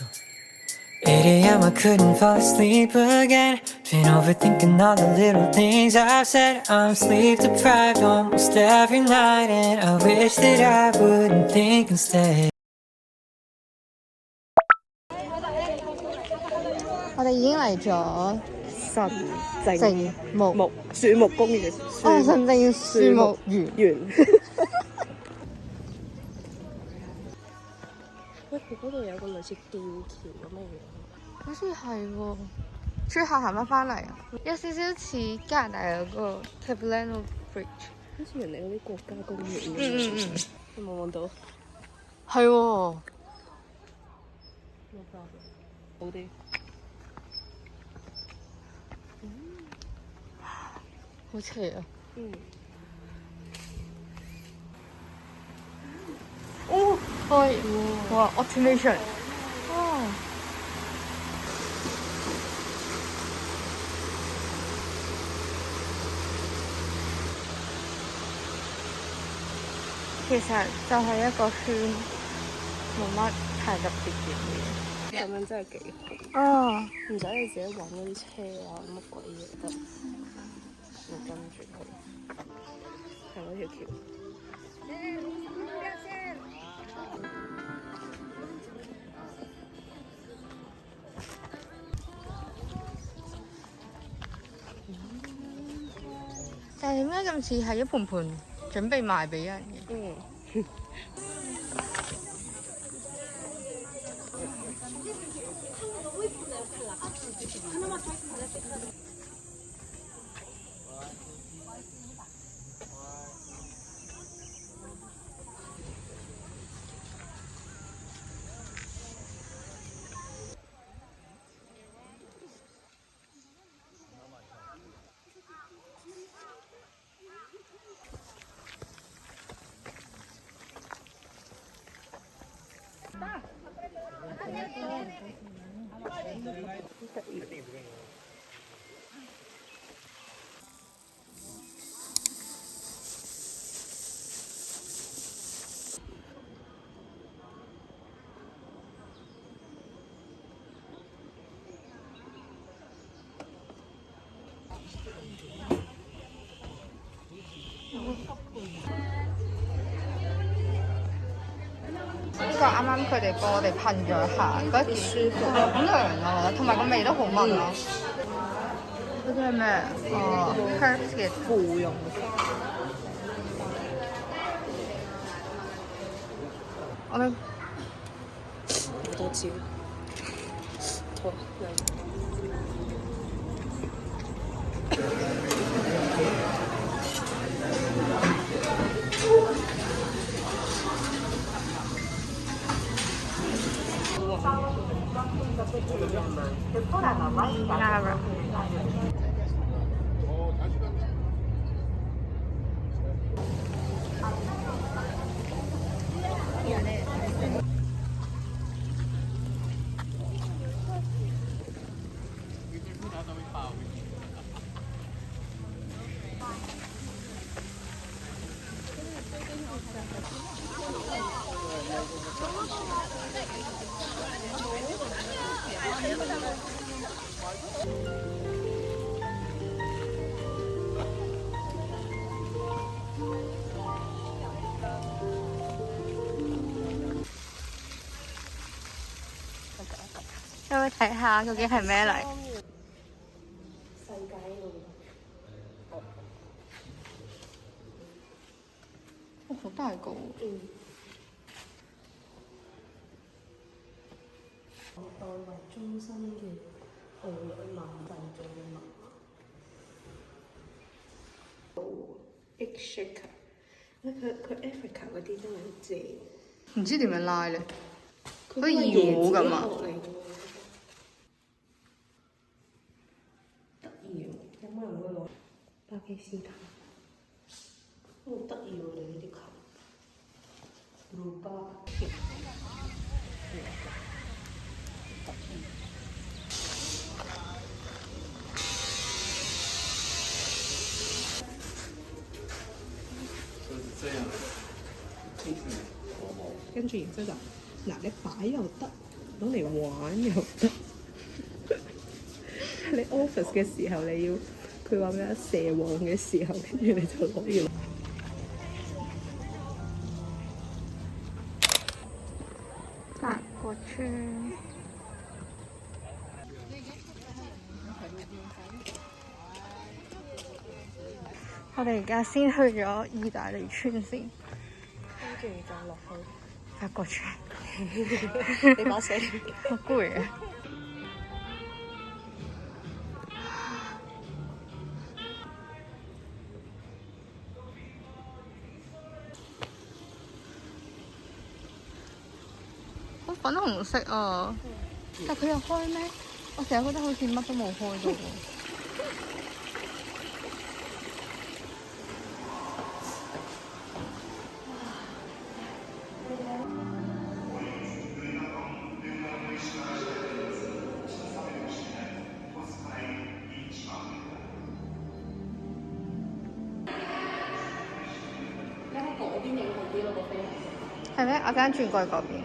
8 a.m. I couldn't fall asleep again. Been overthinking all the little things I've said. I'm sleep deprived almost every night, and I wish that I wouldn't think instead. 我哋已經嚟咗神靜木樹木公園哦，神靜樹木園。喂，佢嗰度有個類似吊橋咁嘅嘢。好似係喎，最後行翻嚟啊，有少少似加拿大嗰個 Capilano Bridge。好似人哋嗰啲國家公園咁。有冇望到？係喎。好啲。好邪啊！哦，係哇 ，automation， 哇！其實就係一個圈，冇乜太特別嘅嘢。咁樣真係幾好。啊！唔使你自己揾嗰啲車啊，乜鬼嘢得，你跟住佢，係嗰條橋。但係點解咁似係一盤盤準備賣俾人嘅？呢個啱啱佢哋幫我哋噴咗下，覺得幾舒服，好涼啊！同埋個味都好聞咯。嗰啲係咩？哦 ，herbs 嘅芙蓉花。我哋好多招。好，Lara。有冇睇下究竟係咩嚟？世界路。哦，好大個。代為中心嘅奧女曼製造嘅密碼。Egg shaker， 佢 Africa 嗰啲真係好正。唔知點樣拉咧？好似搖咁啊！得意喎，有冇人會攞巴基斯坦？好得意喎！你呢啲球，魯巴。這樣，跟住然之後就，嗱你擺又得，攞嚟玩又得。你 office 嘅時候你要佢話咩啊？蛇王嘅時候，跟住你就攞要。法國車。我哋而家先去咗意大利村先，跟住就落去法國村。你把聲好攰啊！好粉紅色啊！但佢又開咩？我成日覺得好似乜都冇開到喎。係咩？我間轉過去嗰邊。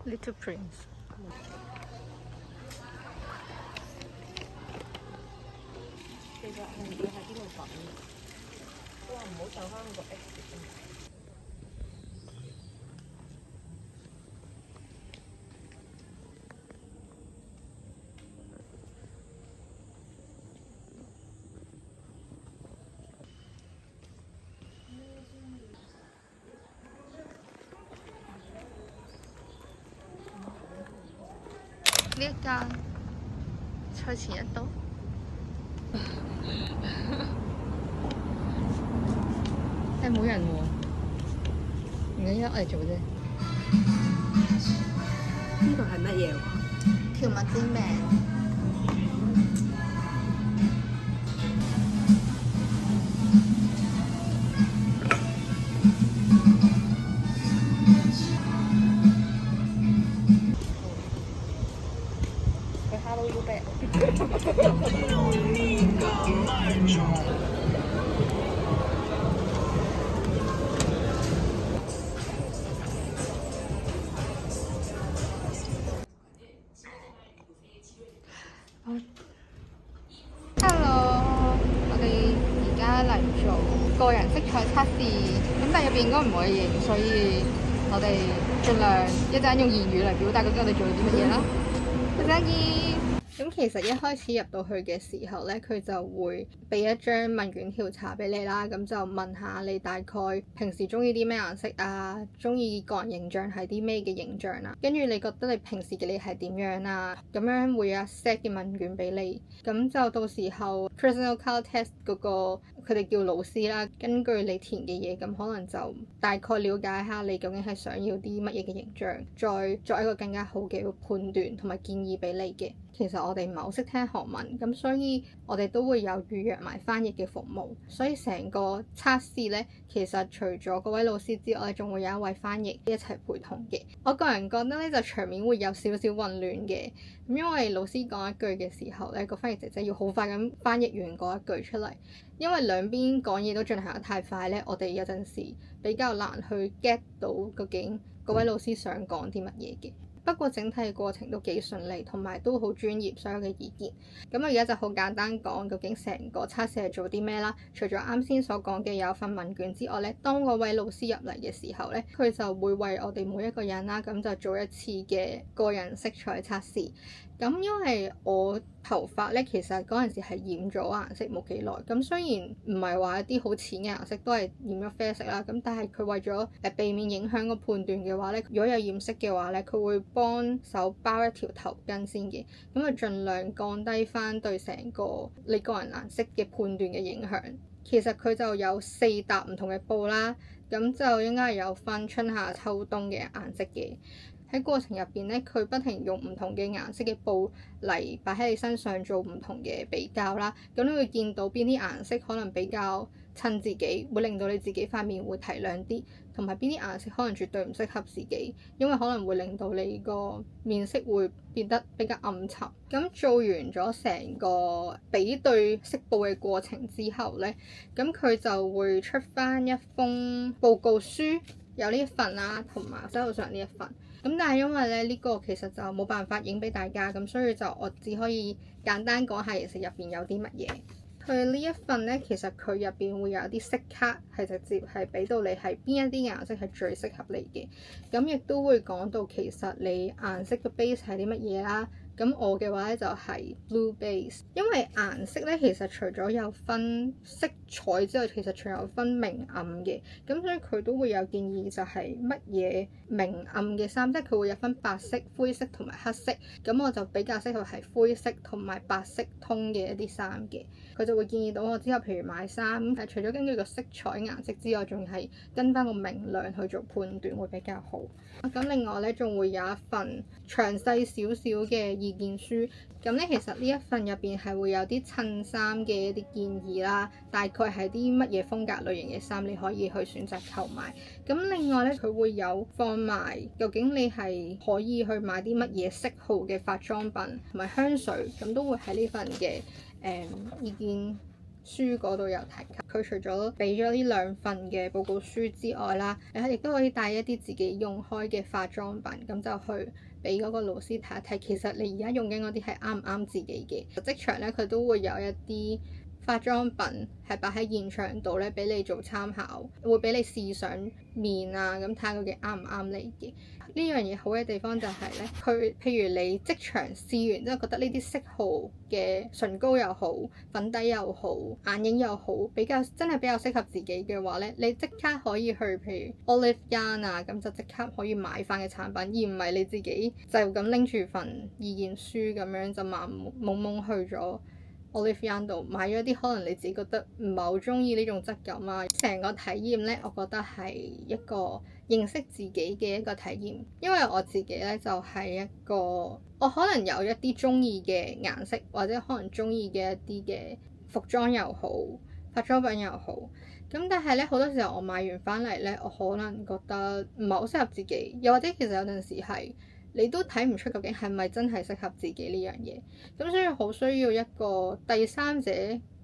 Little Prince。其實係要喺邊度等？哇！唔好走翻個 X 先。呢一間賽前一度，冇人喎，唔緊要，我嚟做啫。呢度係乜嘢話？條物之名。Hello you back。Hello，我哋而家嚟做個人色彩測試，咁但係入邊應該唔可以影，所以我哋盡量一陣用言語嚟表達究竟我哋做咗啲乜嘢啦。咁其實一開始入到去嘅時候咧，佢就會俾一張問卷調查俾你啦，咁就問下你大概平時中意啲咩顏色啊，中意個人形象係啲咩嘅形象啊，跟住你覺得你平時嘅你係點樣啊，咁樣會有一 set 嘅問卷俾你，咁就到時候 personal color test 嗰個佢哋叫老師啦，根據你填嘅嘢，咁可能就大概了解下你究竟係想要啲乜嘢嘅形象，再作一個更加好嘅判斷同埋建議俾你嘅。其實我哋唔係好識聽韓文，咁所以我哋都會有預約埋翻譯嘅服務，所以成個測試呢，其實除咗嗰位老師之外，仲會有一位翻譯一齊陪同嘅。我個人覺得呢，就場面會有少少混亂嘅，咁因為老師講一句嘅時候呢，個翻譯姐姐要好快咁翻譯完嗰一句出嚟，因為兩邊講嘢都進行得太快呢，我哋有陣時比較難去 get 到究竟嗰位老師想講啲乜嘢嘅。不過整體嘅過程都幾順利，同埋都好專業，所有嘅意見。咁我而家就好簡單講究竟成個測試係做啲咩啦。除咗啱先所講嘅有份問卷之外咧，當嗰位老師入嚟嘅時候咧，佢就會為我哋每一個人啦，咁就做一次嘅個人色彩測試。咁因為我頭髮咧，其實嗰陣時係染咗顏色冇幾耐，咁雖然唔係話一啲好淺嘅顏色，都係染咗啡色啦。咁但係佢為咗避免影響個判斷嘅話咧，如果有染色嘅話咧，佢會幫手包一條頭巾先嘅，咁啊盡量降低翻對成個你個人顏色嘅判斷嘅影響。其實佢就有4搭唔同嘅布啦，咁就應該係有分春夏秋冬嘅顏色嘅。喺過程入邊咧，佢不停用唔同嘅顏色嘅布嚟擺喺你身上做唔同嘅比較啦。咁你會見到邊啲顏色可能比較襯自己，會令到你自己塊面會提亮啲，同埋邊啲顏色可能絕對唔適合自己，因為可能會令到你個面色會變得比較暗沉。咁做完咗成個比對色布嘅過程之後咧，咁佢就會出翻一封報告書，有呢一份啦，同埋手頭上呢一份。咁但係因為咧呢個其實就冇辦法影俾大家，咁所以就我只可以簡單講下其實入邊有啲乜嘢。佢呢一份咧，其實佢入邊會有啲色卡，係直接係俾到你係邊一啲顏色係最適合你嘅。咁亦都會講到其實你顏色嘅 base 係啲乜嘢啦。咁我嘅話咧就係 blue base，因為顏色咧其實除咗有分色彩之外，其實仲有分明暗嘅。咁所以佢都會有建議就係乜嘢明暗嘅衫，即係佢會有分白色、灰色同埋黑色。咁我就比較適合係灰色同埋白色通嘅一啲衫嘅。佢就會建議到我之後譬如買衫，係除咗根據個色彩顏色之外，仲係跟翻個明亮去做判斷會比較好。咁另外咧仲會有一份詳細少少嘅意見書。咁咧其實呢一份入邊係會有啲襯衫嘅一啲建議啦，大概係啲乜嘢風格類型嘅衫你可以去選擇購買。咁另外咧佢會有放埋究竟你係可以去買啲乜嘢色號嘅化妝品同埋香水，咁都會喺呢份嘅意見書嗰度有提及。佢除咗俾咗呢2份嘅報告書之外啦，你亦都可以帶一啲自己用開嘅化妝品，咁就去俾嗰個老師睇一睇，其實你而家用緊嗰啲係啱唔啱自己嘅。職場咧佢都會有一啲化妝品係擺喺現場度咧，俾你做參考，會俾你試上面啊，咁睇下究竟啱唔啱你嘅。呢樣嘢好嘅地方就係咧，佢譬如你即場試完之後覺得呢啲色號嘅唇膏又好、粉底又好、眼影又好，真係比較適合自己嘅話咧，你即刻可以去譬如 Olive Young 啊，咁就即刻可以買翻嘅產品，而唔係你自己就咁拎住份意見書咁樣就盲懵懵去咗Olive Young 度買咗啲可能你自己覺得唔係好中意呢種質感啊。成個體驗咧，我覺得係一個認識自己嘅一個體驗，因為我自己咧就係一個我可能有一啲中意嘅顏色，或者可能中意嘅一啲嘅服裝又好、化妝品又好，咁但係咧好多時候我買完翻嚟咧，我可能覺得唔係好適合自己，又或者其實有陣時係你都睇唔出究竟係咪真係適合自己呢樣嘢，咁所以好需要一個第三者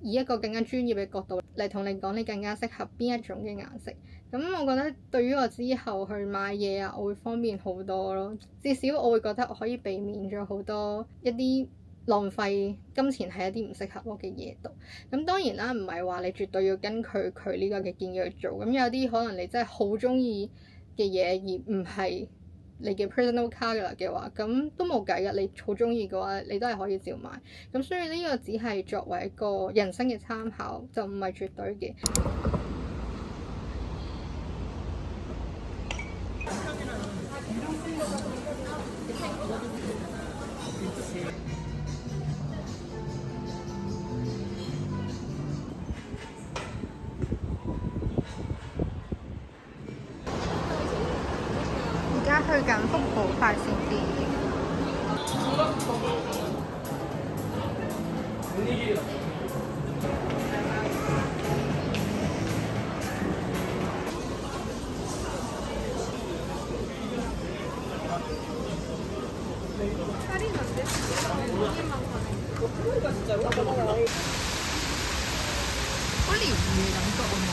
以一個更加專業嘅角度嚟同你講你更加適合邊一種嘅顏色。咁我覺得對於我之後去買嘢啊，我會方便好多咯。至少我會覺得我可以避免咗好多一啲浪費金錢喺一啲唔適合我嘅嘢度。咁當然啦，唔係話你絕對要跟佢呢個嘅建議去做。咁有啲可能你真係好中意嘅嘢，而唔係你嘅 personal color 嘅話，咁都冇計㗎。你好中意嘅話，你都係可以照買。咁所以呢個只係作為一個人生嘅參考，就唔係絕對嘅。而家去緊福寶快線電影。好療愈嘅感覺啊嘛。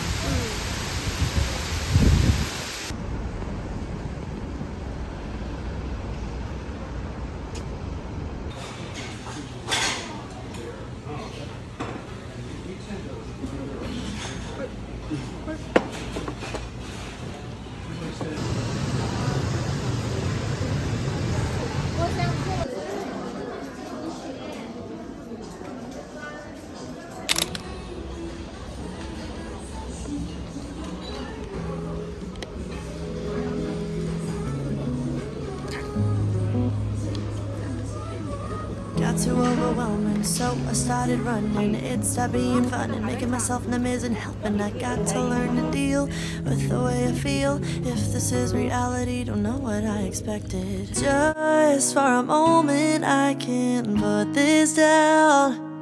too overwhelming, so I started running. It stopped being fun and making myself numb isn't helping. I got to learn to deal with the way I feel. If this is reality, don't know what I expected. Just for a moment I can put this down.